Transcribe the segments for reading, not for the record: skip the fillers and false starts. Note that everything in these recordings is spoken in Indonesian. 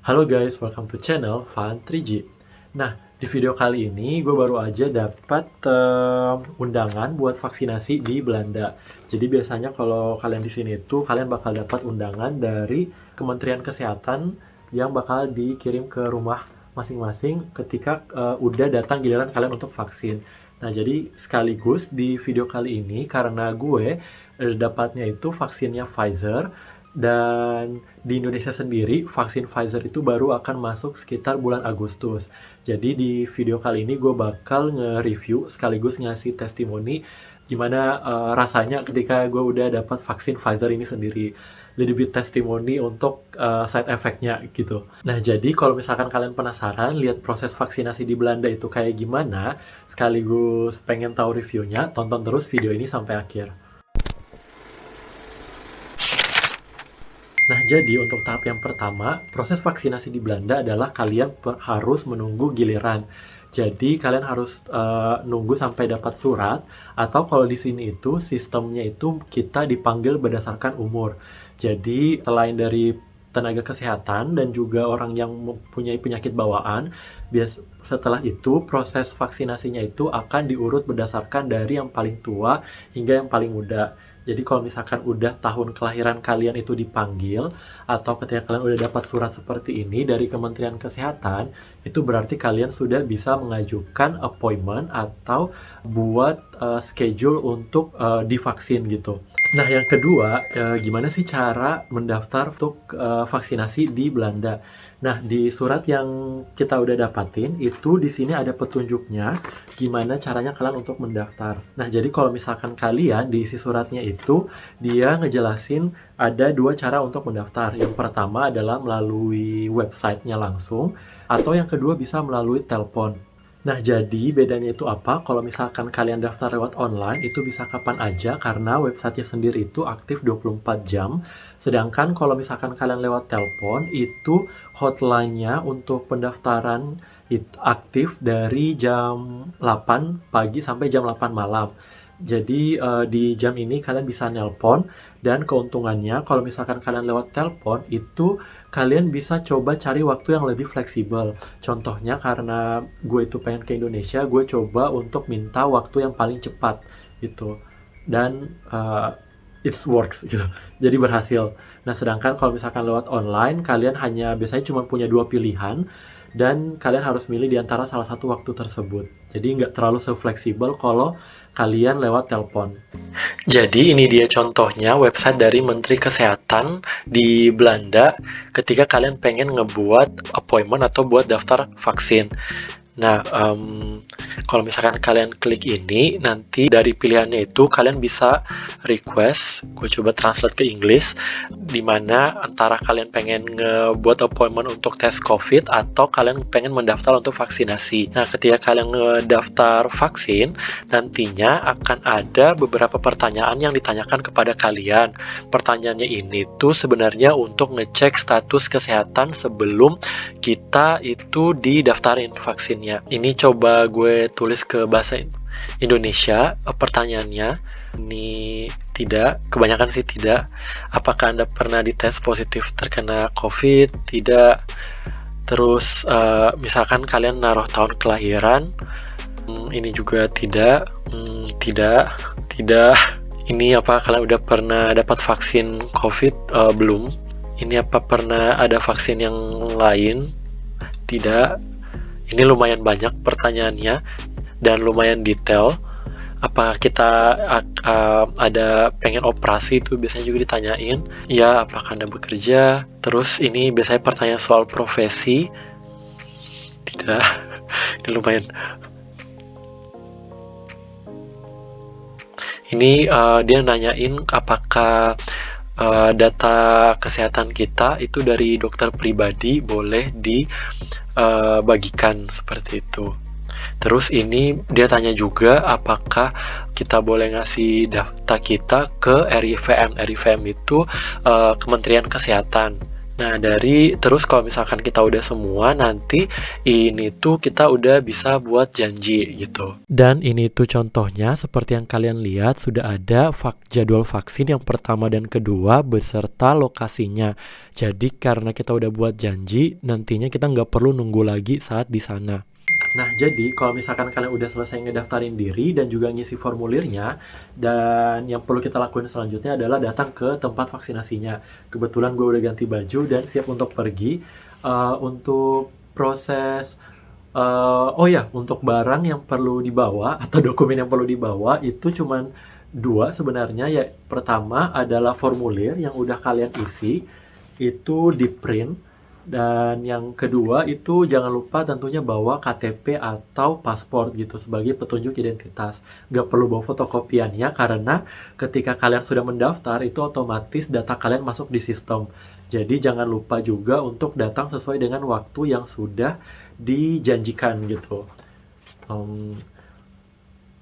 Halo guys, welcome to channel Fun 3G. Nah, di video kali ini gue baru aja dapat undangan buat vaksinasi di Belanda. Jadi biasanya kalau kalian di sini tuh kalian bakal dapat undangan dari Kementerian Kesehatan yang bakal dikirim ke rumah masing-masing ketika udah datang giliran kalian untuk vaksin. Nah, jadi sekaligus di video kali ini karena gue dapatnya itu vaksinnya Pfizer, dan di Indonesia sendiri, vaksin Pfizer itu baru akan masuk sekitar bulan Agustus. Jadi di video kali ini gue bakal nge-review sekaligus ngasih testimoni gimana rasanya ketika gue udah dapat vaksin Pfizer ini sendiri. Little bit testimoni untuk side effect-nya gitu. Nah, jadi kalau misalkan kalian penasaran lihat proses vaksinasi di Belanda itu kayak gimana, sekaligus pengen tahu reviewnya, tonton terus video ini sampai akhir. Nah, jadi untuk tahap yang pertama, proses vaksinasi di Belanda adalah kalian harus menunggu giliran. Jadi, kalian harus nunggu sampai dapat surat, atau kalau di sini itu sistemnya itu kita dipanggil berdasarkan umur. Jadi, selain dari tenaga kesehatan dan juga orang yang mempunyai penyakit bawaan, setelah itu proses vaksinasinya itu akan diurut berdasarkan dari yang paling tua hingga yang paling muda. Jadi kalau misalkan udah tahun kelahiran kalian itu dipanggil, atau ketika kalian udah dapat surat seperti ini dari Kementerian Kesehatan, itu berarti kalian sudah bisa mengajukan appointment atau buat schedule untuk divaksin gitu. Nah, yang kedua, gimana sih cara mendaftar untuk vaksinasi di Belanda? Nah, di surat yang kita udah dapatin, itu di sini ada petunjuknya gimana caranya kalian untuk mendaftar. Nah, jadi kalau misalkan kalian diisi suratnya itu, dia ngejelasin ada dua cara untuk mendaftar. Yang pertama adalah melalui websitenya langsung, atau yang kedua bisa melalui telepon. Nah, jadi bedanya itu apa? Kalau misalkan kalian daftar lewat online, itu bisa kapan aja karena websitenya sendiri itu aktif 24 jam. Sedangkan kalau misalkan kalian lewat telepon, itu hotline-nya untuk pendaftaran aktif dari jam 8 pagi sampai jam 8 malam. Jadi di jam ini kalian bisa nelpon, dan keuntungannya kalau misalkan kalian lewat telepon itu kalian bisa coba cari waktu yang lebih fleksibel. Contohnya karena gue itu pengen ke Indonesia, gue coba untuk minta waktu yang paling cepat gitu. Dan it works gitu. Jadi berhasil. Nah, sedangkan kalau misalkan lewat online, kalian hanya biasanya cuma punya dua pilihan, dan kalian harus milih di antara salah satu waktu tersebut. Jadi nggak terlalu se-fleksibel kalau kalian lewat telepon. Jadi ini dia contohnya website dari Menteri Kesehatan di Belanda ketika kalian pengen ngebuat appointment atau buat daftar vaksin. Nah, kalau misalkan kalian klik ini, nanti dari pilihannya itu kalian bisa request, gue coba translate ke English, di mana antara kalian pengen ngebuat appointment untuk tes COVID atau kalian pengen mendaftar untuk vaksinasi. Nah, ketika kalian ngedaftar vaksin, nantinya akan ada beberapa pertanyaan yang ditanyakan kepada kalian. Pertanyaannya ini tuh sebenarnya untuk ngecek status kesehatan sebelum kita itu didaftarin vaksinnya. Ini coba gue tulis ke bahasa Indonesia pertanyaannya. Ini tidak, kebanyakan sih tidak. Apakah Anda pernah dites positif terkena COVID? Tidak. Terus misalkan kalian naruh tahun kelahiran, ini juga tidak. Tidak. Ini apa kalian udah pernah dapat vaksin COVID? Belum. Ini apa pernah ada vaksin yang lain? Tidak. Ini lumayan banyak pertanyaannya dan lumayan detail. Apakah kita ada pengen operasi, itu biasanya juga ditanyain. Ya, apakah Anda bekerja? Terus ini biasanya pertanyaan soal profesi. Tidak. Ini lumayan. Ini dia nanyain apakah data kesehatan kita itu dari dokter pribadi boleh dibagikan seperti itu. Terus ini dia tanya juga apakah kita boleh ngasih data kita ke RIVM. RIVM itu Kementerian Kesehatan. Nah, terus kalau misalkan kita udah semua, nanti ini tuh kita udah bisa buat janji gitu. Dan ini tuh contohnya seperti yang kalian lihat, sudah ada jadwal vaksin yang pertama dan kedua beserta lokasinya. Jadi karena kita udah buat janji, nantinya kita nggak perlu nunggu lagi saat di sana. Nah, jadi kalau misalkan kalian udah selesai ngedaftarin diri dan juga ngisi formulirnya, dan yang perlu kita lakuin selanjutnya adalah datang ke tempat vaksinasinya. Kebetulan gue udah ganti baju dan siap untuk pergi. Untuk proses, oh ya, untuk barang yang perlu dibawa atau dokumen yang perlu dibawa itu cuman dua sebenarnya. Ya, pertama adalah formulir yang udah kalian isi, itu di print. Dan yang kedua itu jangan lupa tentunya bawa KTP atau paspor gitu sebagai petunjuk identitas. Nggak perlu bawa fotokopiannya karena ketika kalian sudah mendaftar itu otomatis data kalian masuk di sistem. Jadi jangan lupa juga untuk datang sesuai dengan waktu yang sudah dijanjikan gitu.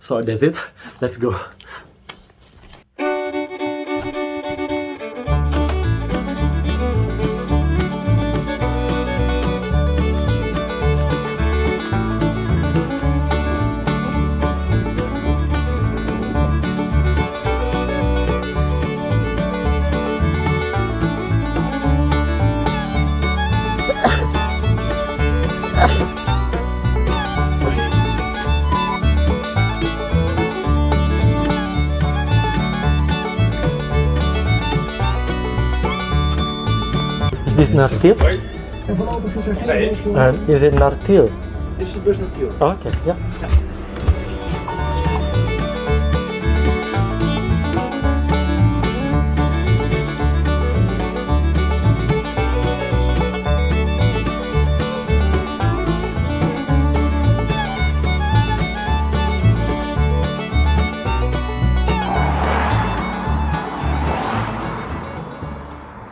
So that's it. Let's go. Is this Nartil? En voorlopig is er geen bus voor. Is it Nartil? Dit is de bus natuurlijk. Oké, ja.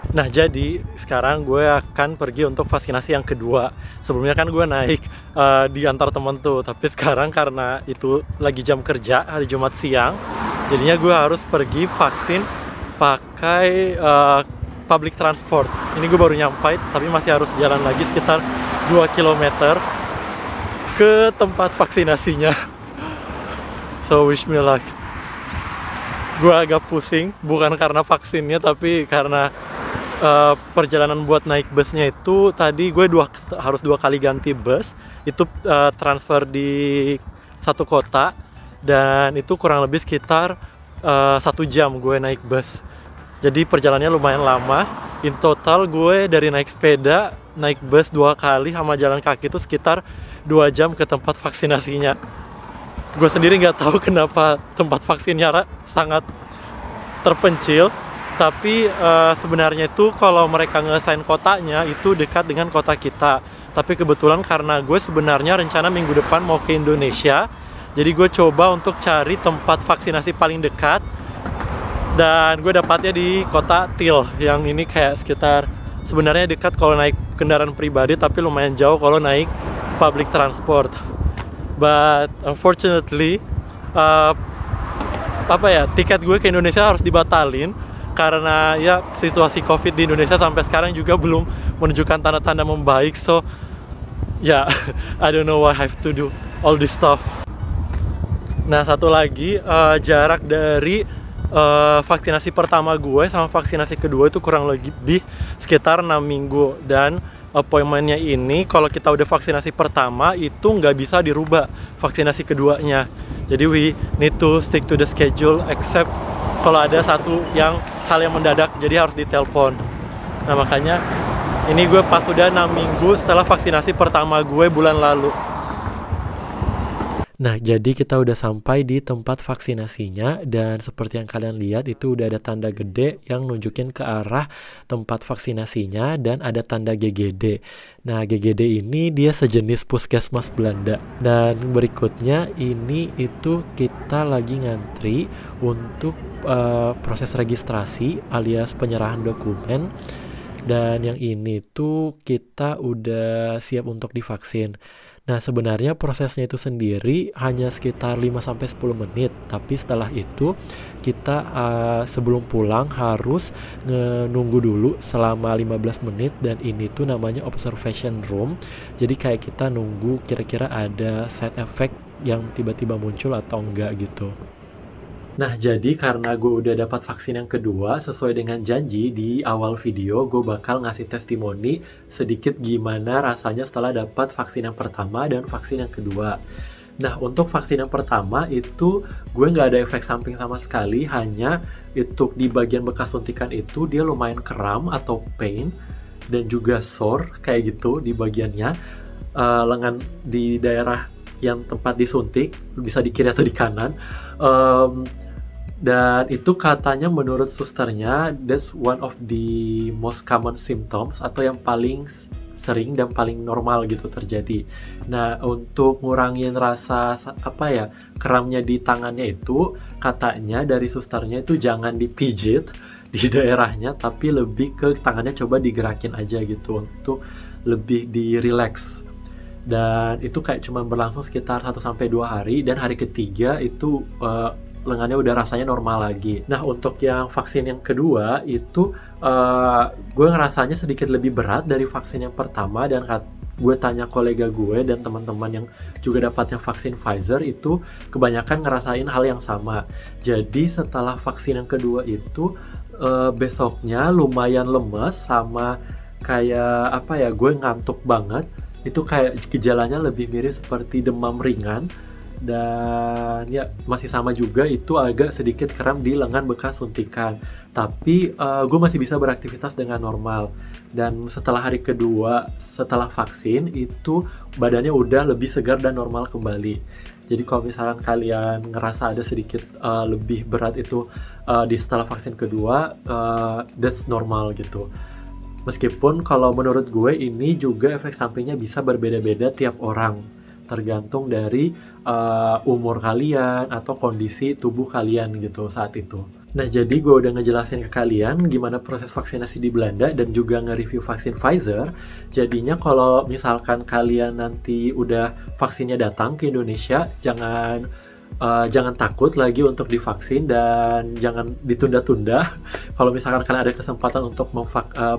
Nah, jadi sekarang gue akan pergi untuk vaksinasi yang kedua. Sebelumnya kan gue naik di antar temen tuh, tapi sekarang karena itu lagi jam kerja hari Jumat siang, jadinya gue harus pergi vaksin pakai public transport. Ini gue baru nyampe, tapi masih harus jalan lagi sekitar 2 km ke tempat vaksinasinya. So wish me luck. Gue agak pusing, bukan karena vaksinnya, tapi karena perjalanan buat naik busnya itu tadi gue harus 2 kali ganti bus. Itu transfer di satu kota, dan itu kurang lebih sekitar 1 jam gue naik bus. Jadi perjalanannya lumayan lama. In total gue dari naik sepeda, naik bus 2 kali sama jalan kaki itu sekitar 2 jam ke tempat vaksinasinya. Gue sendiri nggak tahu kenapa tempat vaksinnya sangat terpencil. Tapi sebenarnya itu kalau mereka ngesain kotanya itu dekat dengan kota kita. Tapi kebetulan karena gue sebenarnya rencana minggu depan mau ke Indonesia, jadi gue coba untuk cari tempat vaksinasi paling dekat. Dan gue dapatnya di kota Til, yang ini kayak sekitar, sebenarnya dekat kalau naik kendaraan pribadi, tapi lumayan jauh kalau naik public transport. But unfortunately, tiket gue ke Indonesia harus dibatalin karena ya situasi COVID di Indonesia sampai sekarang juga belum menunjukkan tanda-tanda membaik. So ya, I don't know what I have to do all this stuff. Nah, satu lagi, jarak dari vaksinasi pertama gue sama vaksinasi kedua itu kurang lebih sekitar 6 minggu. Dan appointmentnya ini kalau kita udah vaksinasi pertama itu nggak bisa dirubah vaksinasi keduanya. Jadi we need to stick to the schedule except kalau ada satu hal yang mendadak, jadi harus ditelepon. Nah, makanya ini gue pas udah 6 minggu setelah vaksinasi pertama gue bulan lalu. Nah, jadi kita udah sampai di tempat vaksinasinya, dan seperti yang kalian lihat itu udah ada tanda gede yang nunjukin ke arah tempat vaksinasinya, dan ada tanda GGD. Nah, GGD ini dia sejenis puskesmas Belanda. Dan berikutnya ini itu kita lagi ngantri untuk proses registrasi alias penyerahan dokumen. Dan yang ini tuh kita udah siap untuk divaksin. Nah, sebenarnya prosesnya itu sendiri hanya sekitar 5-10 menit, tapi setelah itu kita sebelum pulang harus nunggu dulu selama 15 menit, dan ini tuh namanya observation room. Jadi kayak kita nunggu kira-kira ada side effect yang tiba-tiba muncul atau enggak gitu. Nah, jadi karena gue udah dapat vaksin yang kedua, sesuai dengan janji di awal video, gue bakal ngasih testimoni sedikit gimana rasanya setelah dapat vaksin yang pertama dan vaksin yang kedua. Nah, untuk vaksin yang pertama itu gue nggak ada efek samping sama sekali, hanya itu di bagian bekas suntikan itu dia lumayan kram atau pain, dan juga sore kayak gitu di bagiannya, lengan di daerah yang tempat disuntik, bisa di kiri atau di kanan. Dan itu katanya menurut susternya, that's one of the most common symptoms, atau yang paling sering dan paling normal gitu terjadi. Nah, untuk ngurangin rasa kramnya di tangannya itu, katanya dari susternya itu jangan dipijit di daerahnya, tapi lebih ke tangannya coba digerakin aja gitu untuk lebih di relax. Dan itu kayak cuma berlangsung sekitar 1-2 hari, dan hari ketiga itu lengannya udah rasanya normal lagi. Nah, untuk yang vaksin yang kedua itu gue ngerasanya sedikit lebih berat dari vaksin yang pertama, dan gue tanya kolega gue dan teman-teman yang juga dapatnya vaksin Pfizer itu kebanyakan ngerasain hal yang sama. Jadi setelah vaksin yang kedua itu besoknya lumayan lemes, sama kayak gue ngantuk banget. Itu kayak gejalanya lebih mirip seperti demam ringan, dan ya masih sama juga, itu agak sedikit kram di lengan bekas suntikan, tapi gue masih bisa beraktivitas dengan normal. Dan setelah hari kedua setelah vaksin itu badannya udah lebih segar dan normal kembali. Jadi kalau misalkan kalian ngerasa ada sedikit lebih berat itu di setelah vaksin kedua, that's normal gitu. Meskipun kalau menurut gue ini juga efek sampingnya bisa berbeda-beda tiap orang, tergantung dari umur kalian atau kondisi tubuh kalian gitu saat itu. Nah, jadi gue udah ngejelasin ke kalian gimana proses vaksinasi di Belanda dan juga nge-review vaksin Pfizer. Jadinya kalau misalkan kalian nanti udah vaksinnya datang ke Indonesia, jangan takut lagi untuk divaksin dan jangan ditunda-tunda. Kalau misalkan kalian ada kesempatan untuk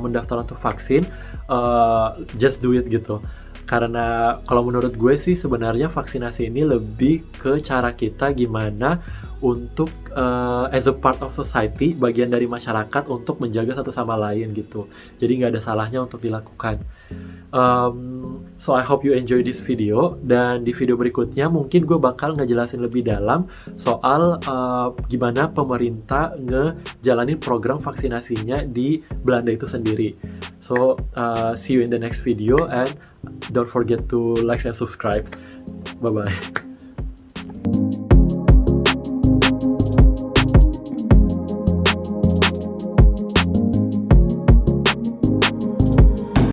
mendaftar untuk vaksin, just do it gitu. Karena kalau menurut gue sih sebenarnya vaksinasi ini lebih ke cara kita gimana untuk as a part of society, bagian dari masyarakat untuk menjaga satu sama lain gitu. Jadi nggak ada salahnya untuk dilakukan. So I hope you enjoy this video, dan di video berikutnya mungkin gue bakal ngejelasin lebih dalam soal gimana pemerintah ngejalanin program vaksinasinya di Belanda itu sendiri. So see you in the next video, and don't forget to like and subscribe. Bye bye.